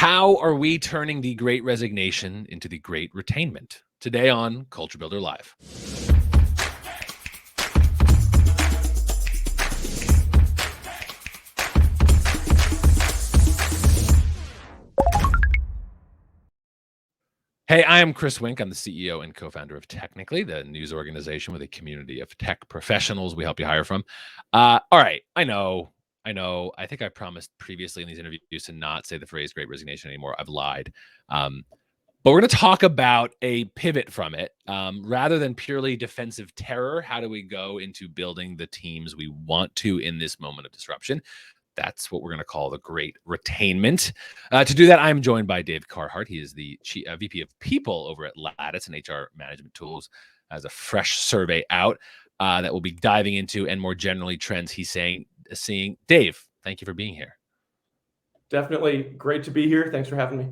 How are we turning the Great Resignation into the Great Retainment? Today on Culture Builder Live. Hey, I am Chris Wink. I'm the CEO and co-founder of Technically, the news organization with a community of tech professionals we help you hire from. All right, I know. I think I promised previously in these interviews to not say the phrase Great Resignation anymore. I've lied. But we're going to talk about a pivot from it. Rather than purely defensive terror, how do we go into building the teams we want to in this moment of disruption? That's what we're going to call the Great Retainment. To do that, I'm joined by Dave Carhart. He is the VP of People over at Lattice and HR Management Tools. Has a fresh survey out that we'll be diving into, and more generally trends he's seeing. Dave, thank you for being here. Definitely great to be here. Thanks for having me.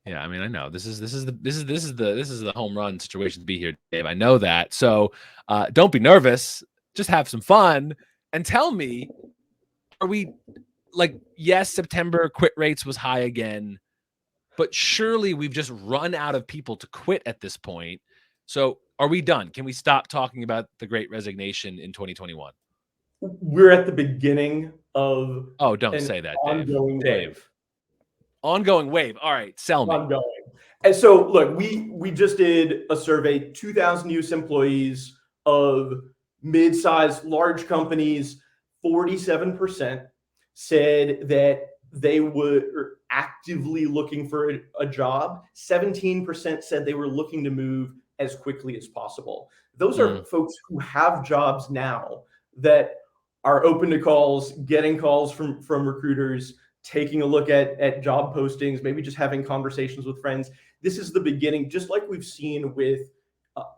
Yeah, I mean, I know this is the home run situation to be here, Dave. I know that. So don't be nervous. Just have some fun and tell me, are we yes, September quit rates was high again, but surely we've just run out of people to quit at this point. So are we done? Can we stop talking about the Great Resignation in 2021? We're at the beginning of don't say that, ongoing Dave. Ongoing wave. All right, sell me. Ongoing. And so look, we just did a survey, 2,000 US employees of mid-sized, large companies. 47% said that they were actively looking for a job. 17% said they were looking to move as quickly as possible. Those are folks who have jobs now that are open to calls, getting calls from recruiters, taking a look at job postings, maybe just having conversations with friends. This is the beginning, just like we've seen with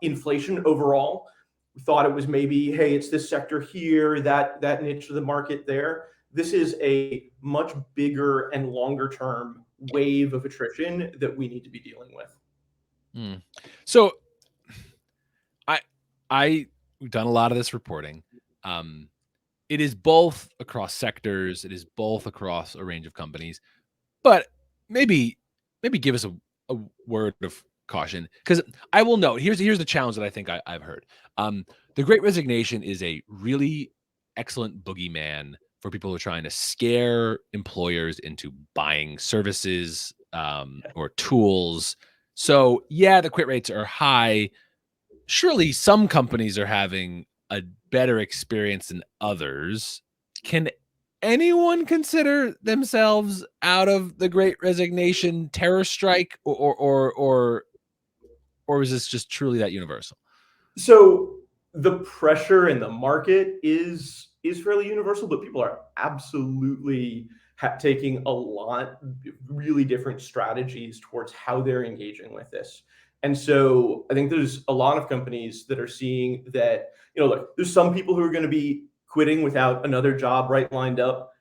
inflation overall. We thought it was maybe, hey, it's this sector here, that niche of the market there. This is a much bigger and longer term wave of attrition that we need to be dealing with. So we've done a lot of this reporting. It is both across sectors. It is both across a range of companies. But maybe give us a word of caution, because I will note, here's the challenge that I think I've heard. The Great Resignation is a really excellent boogeyman for people who are trying to scare employers into buying services or tools. So yeah, the quit rates are high. Surely some companies are having a better experience than others. Can anyone consider themselves out of the Great Resignation terror strike, or is this just truly that universal? So the pressure in the market is fairly universal, but people are absolutely taking a lot really different strategies towards how they're engaging with this. And so I think there's a lot of companies that are seeing that, look, there's some people who are going to be quitting without another job right lined up.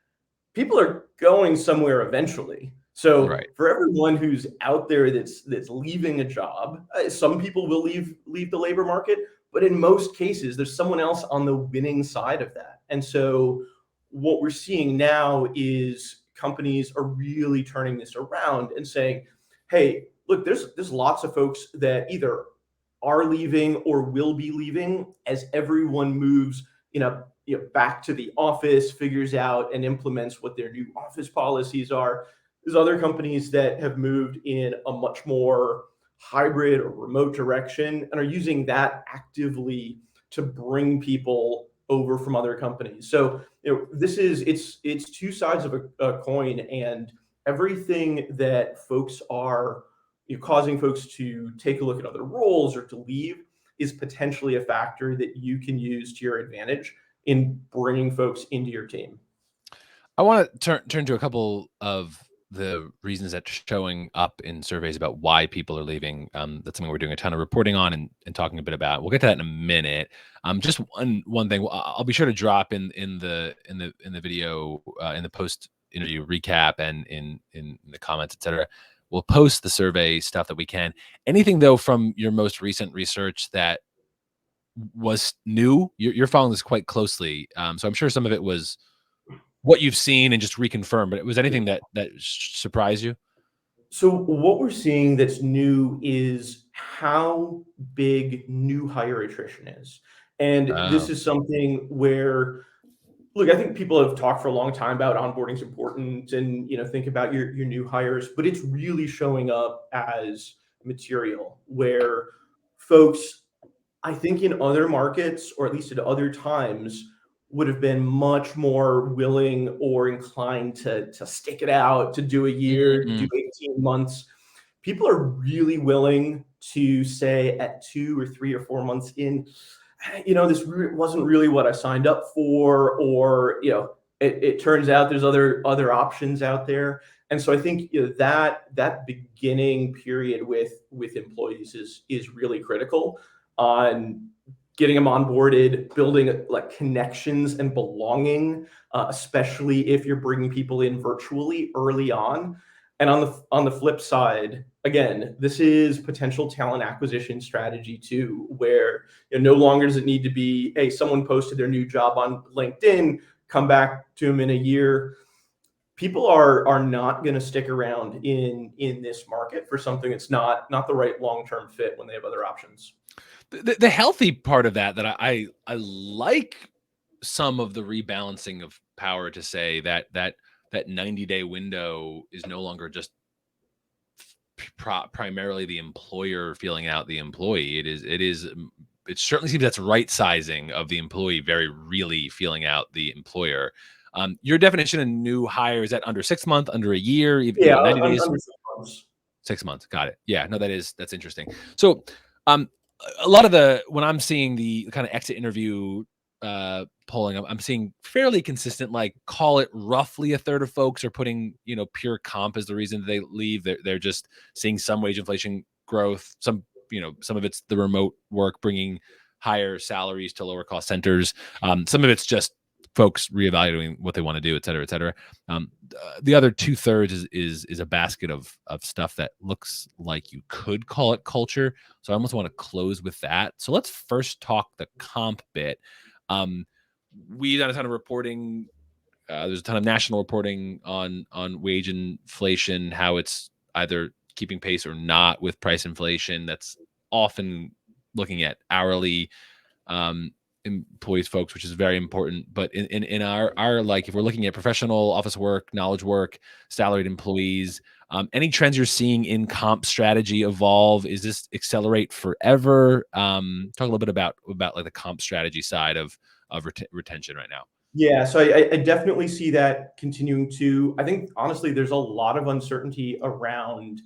People are going somewhere eventually. So for everyone who's out there that's leaving a job, some people will leave the labor market, but in most cases, there's someone else on the winning side of that. And so what we're seeing now is companies are really turning this around and saying, hey, look, there's lots of folks that either are leaving or will be leaving as everyone moves, back to the office, figures out and implements what their new office policies are. There's other companies that have moved in a much more hybrid or remote direction and are using that actively to bring people over from other companies. So, it's two sides of a coin, and everything that folks are causing folks to take a look at other roles or to leave is potentially a factor that you can use to your advantage in bringing folks into your team. I want to turn to a couple of the reasons that are showing up in surveys about why people are leaving. That's something we're doing a ton of reporting on and talking a bit about. We'll get to that in a minute. Just one thing. I'll be sure to drop in the video, in the post interview recap and in the comments, etc. We'll post the survey stuff that we can. Anything though from your most recent research that was new? You're following this quite closely, so I'm sure some of it was what you've seen and just reconfirm, but was anything that surprised you? So what we're seeing that's new is how big new hire attrition is. And this Oh. is something where, look, I think people have talked for a long time about onboarding is important and, think about your new hires, but it's really showing up as material where folks, I think in other markets, or at least at other times, would have been much more willing or inclined to stick it out, to do a year, do Mm. 18 months. People are really willing to say at 2 or 3 or 4 months in, this wasn't really what I signed up for, or it turns out there's other options out there. And so I think that beginning period with employees is really critical on getting them onboarded, building like connections and belonging, especially if you're bringing people in virtually early on. And on the flip side, again, this is potential talent acquisition strategy too, where no longer does it need to be, hey, someone posted their new job on LinkedIn, come back to them in a year. People are not going to stick around in this market for something that's not the right long-term fit when they have other options. The healthy part of that I like some of the rebalancing of power to say that 90-day window is no longer just primarily the employer feeling out the employee. It certainly seems that's right sizing of the employee, very really feeling out the employer. Your definition of new hire, is that under 6 month, under a year, Yeah, 90 days? under 6 months. 6 months. Got it. Yeah, no, that's interesting. So, um, a lot of when I'm seeing the kind of exit interview polling, I'm seeing fairly consistent, like call it roughly a third of folks are putting, pure comp as the reason they leave. They're just seeing some wage inflation growth. Some of it's the remote work bringing higher salaries to lower cost centers. Some of it's just folks reevaluating what they want to do, et cetera, et cetera. The other 2/3 is a basket of stuff that looks like you could call it culture. So I almost want to close with that. So let's first talk the comp bit. Um, we done a ton of reporting. There's a ton of national reporting on wage inflation, how it's either keeping pace or not with price inflation. That's often looking at hourly employees folks, which is very important. But in our like, if we're looking at professional office work, knowledge work, salaried employees, any trends you're seeing in comp strategy evolve? Is this accelerate forever? Talk a little bit about like the comp strategy side of retention right now. Yeah, so I definitely see that continuing to. I think honestly, there's a lot of uncertainty around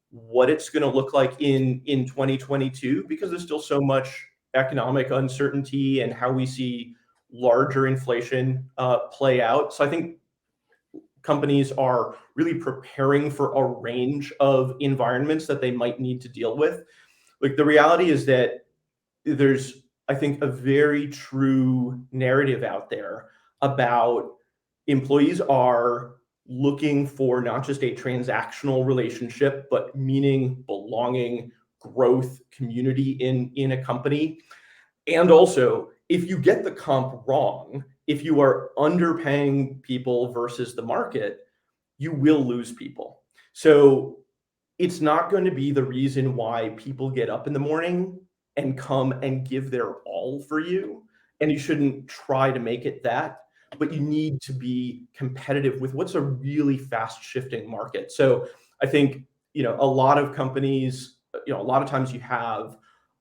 what it's going to look like in 2022 because there's still so much economic uncertainty and how we see larger inflation play out. So I think companies are really preparing for a range of environments that they might need to deal with. Like the reality is that there's, I think, a very true narrative out there about employees are looking for not just a transactional relationship, but meaning, belonging, growth, community in a company. And also, if you get the comp wrong, if you are underpaying people versus the market, you will lose people. So it's not going to be the reason why people get up in the morning and come and give their all for you. And you shouldn't try to make it that, but you need to be competitive with what's a really fast shifting market. So I think, a lot of companies, a lot of times you have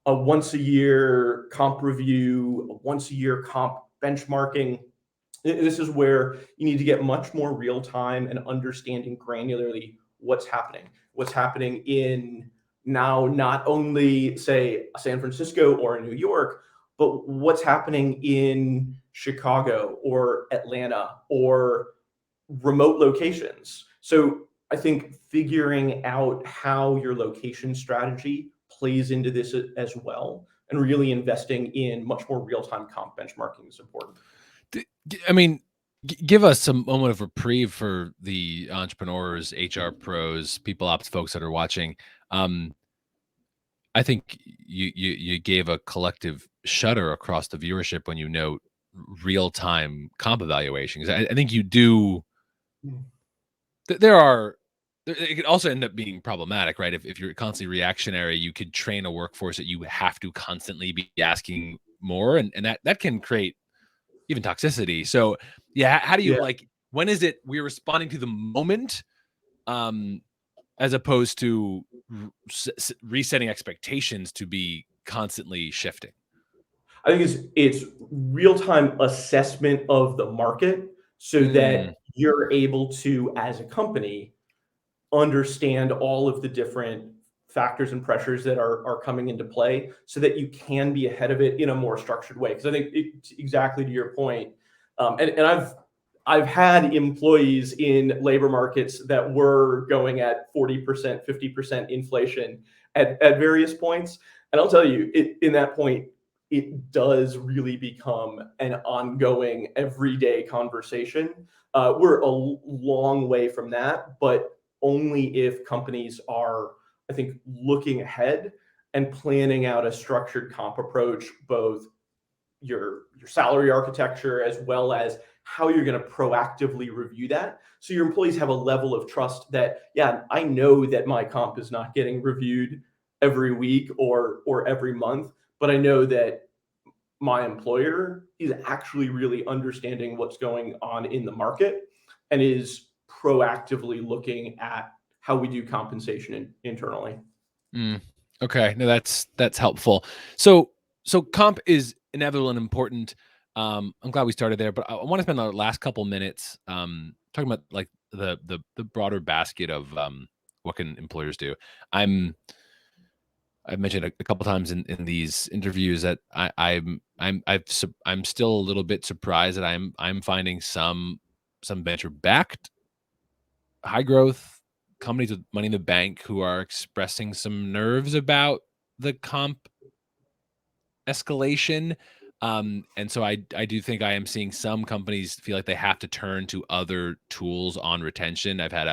a once a year comp review, a once a year comp benchmarking. This is where you need to get much more real time and understanding granularly what's happening in now, not only say San Francisco or New York, but what's happening in Chicago or Atlanta or remote locations. So I think figuring out how your location strategy plays into this as well, and really investing in much more real-time comp benchmarking is important. I mean, give us some moment of reprieve for the entrepreneurs, HR pros, people ops folks that are watching. Um, I think you gave a collective shudder across the viewership when you note real time comp evaluations. I think you do. There are it could also end up being problematic, right? If you're constantly reactionary, you could train a workforce that you have to constantly be asking more, and that can create even toxicity. So, yeah, how do you Yeah. like? When is it we're responding to the moment, um, as opposed to resetting expectations to be constantly shifting? I think it's real-time assessment of the market so Mm, that you're able to, as a company, understand all of the different factors and pressures that are coming into play so that you can be ahead of it in a more structured way. Because I think exactly to your point, and I've had employees in labor markets that were going at 40%, 50% inflation at various points. And I'll tell you, in that point, it does really become an ongoing, everyday conversation. We're a long way from that, but only if companies are, I think, looking ahead and planning out a structured comp approach, both your salary architecture as well as how you're going to proactively review that so your employees have a level of trust that, yeah, I know that my comp is not getting reviewed every week or every month, but I know that my employer is actually really understanding what's going on in the market and is proactively looking at how we do compensation internally. mm. Okay, no, that's helpful. So comp is inevitable and important. I'm glad we started there, but I want to spend the last couple minutes talking about like the broader basket of what can employers do. I'm I've mentioned a couple times in these interviews that I'm still a little bit surprised that I'm finding some venture backed high growth companies with money in the bank who are expressing some nerves about the comp escalation. And so I do think I am seeing some companies feel like they have to turn to other tools on retention. I've had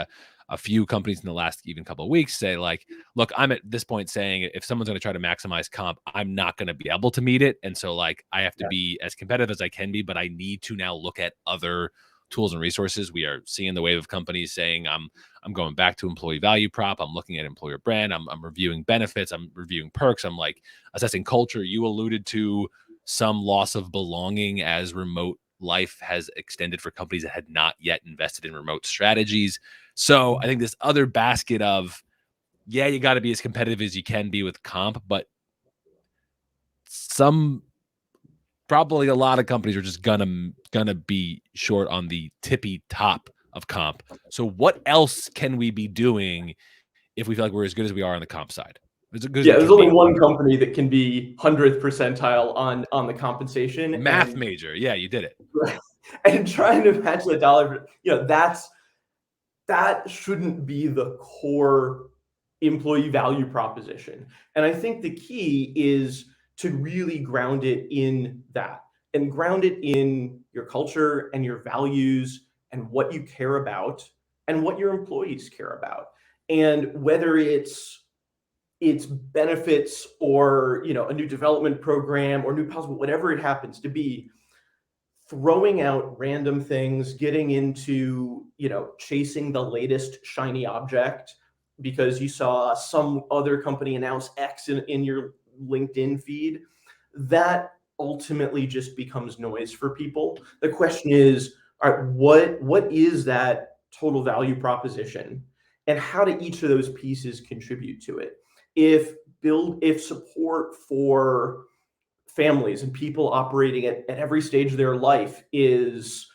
a few companies in the last even couple of weeks say like, look, I'm at this point saying if someone's going to try to maximize comp, I'm not going to be able to meet it. And so like I have to Yeah. be as competitive as I can be, but I need to now look at other tools and resources. We are seeing the wave of companies saying I'm going back to employee value prop. I'm looking at employer brand. I'm reviewing benefits. I'm reviewing perks. I'm like assessing culture. You alluded to some loss of belonging as remote life has extended for companies that had not yet invested in remote strategies. So I think this other basket of, yeah, you got to be as competitive as you can be with comp, but some probably a lot of companies are just gonna be short on the tippy top of comp. So what else can we be doing if we feel like we're as good as we are on the comp side? As good as Yeah, we there's can only be. one company that can be 100th percentile on the compensation Math major. Yeah, you did it. and trying to match the dollar, that shouldn't be the core employee value proposition. And I think the key is to really ground it in that and ground it in your culture and your values and what you care about and what your employees care about. And whether it's benefits or a new development program or new policy, whatever it happens to be, throwing out random things, getting into, chasing the latest shiny object because you saw some other company announce X in your LinkedIn feed, that ultimately just becomes noise for people. The question is, all right, what is that total value proposition? And how do each of those pieces contribute to it? If support for families and people operating at every stage of their life is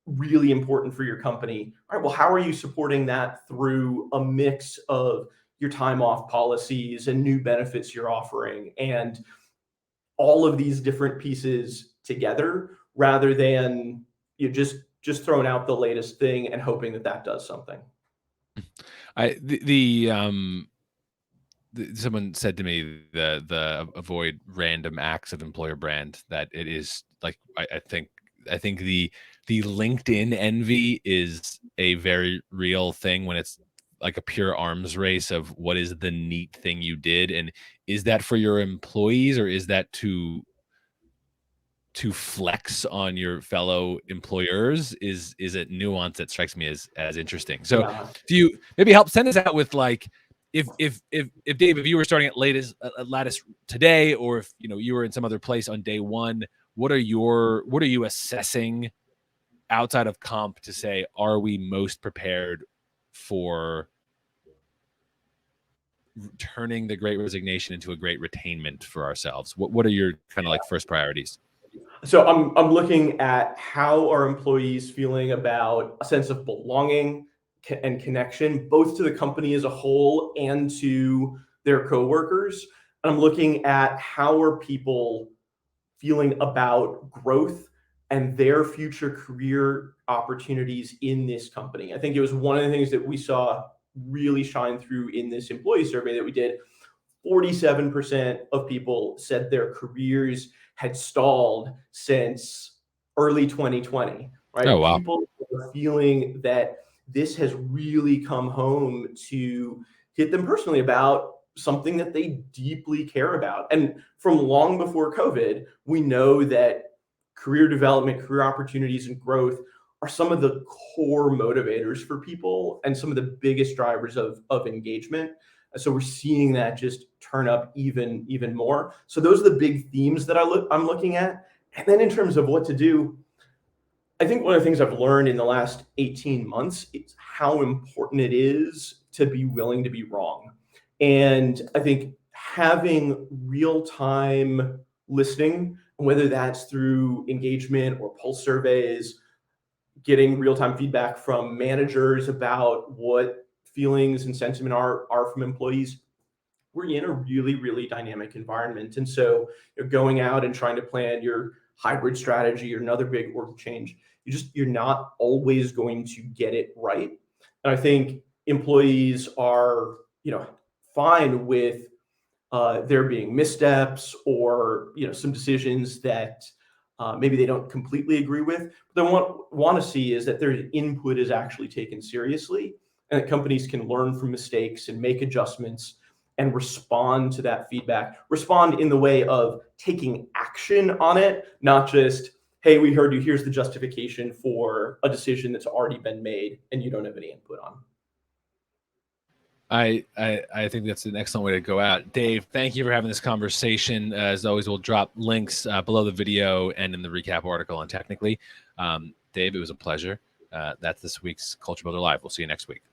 really important for your company. All right, well, how are you supporting that through a mix of your time off policies and new benefits you're offering and all of these different pieces together rather than you just throwing out the latest thing and hoping that that does something. I someone said to me the avoid random acts of employer brand, that it is like I think the LinkedIn envy is a very real thing when it's like a pure arms race of what is the neat thing you did, and is that for your employees or is that to flex on your fellow employers is a nuance that strikes me as interesting. So Yeah. do you maybe help send us out with like, if Dave, if you were starting at Lattice today, or if you were in some other place on day one, what are you assessing outside of comp to say, are we most prepared for turning the Great Resignation into a great retainment for ourselves? What are your kind of like first priorities? So I'm looking at how are employees feeling about a sense of belonging and connection, both to the company as a whole and to their coworkers. I'm looking at how are people feeling about growth and their future career opportunities in this company. I think it was one of the things that we saw really shine through in this employee survey that we did. 47% of people said their careers had stalled since early 2020, Oh right? wow. People are feeling that this has really come home to hit them personally about something that they deeply care about. And from long before COVID, we know that career development, career opportunities, and growth are some of the core motivators for people and some of the biggest drivers of engagement. So we're seeing that just turn up even more. So those are the big themes that I'm looking at. And then in terms of what to do, I think one of the things I've learned in the last 18 months is how important it is to be willing to be wrong. And I think having real time listening, whether that's through engagement or pulse surveys, getting real time feedback from managers about what feelings and sentiment are from employees, we're in a really dynamic environment. And so going out and trying to plan your hybrid strategy or another big org change, you're not always going to get it right. And I think employees are fine with there being missteps or some decisions that maybe they don't completely agree with. But they want to see is that their input is actually taken seriously, and that companies can learn from mistakes and make adjustments and respond to that feedback. Respond in the way of taking action on it, not just, hey, we heard you. Here's the justification for a decision that's already been made and you don't have any input on. I think that's an excellent way to go out. Dave, thank you for having this conversation. As always, we'll drop links below the video and in the recap article on Technically. Dave, it was a pleasure. That's this week's Culture Builder Live. We'll see you next week.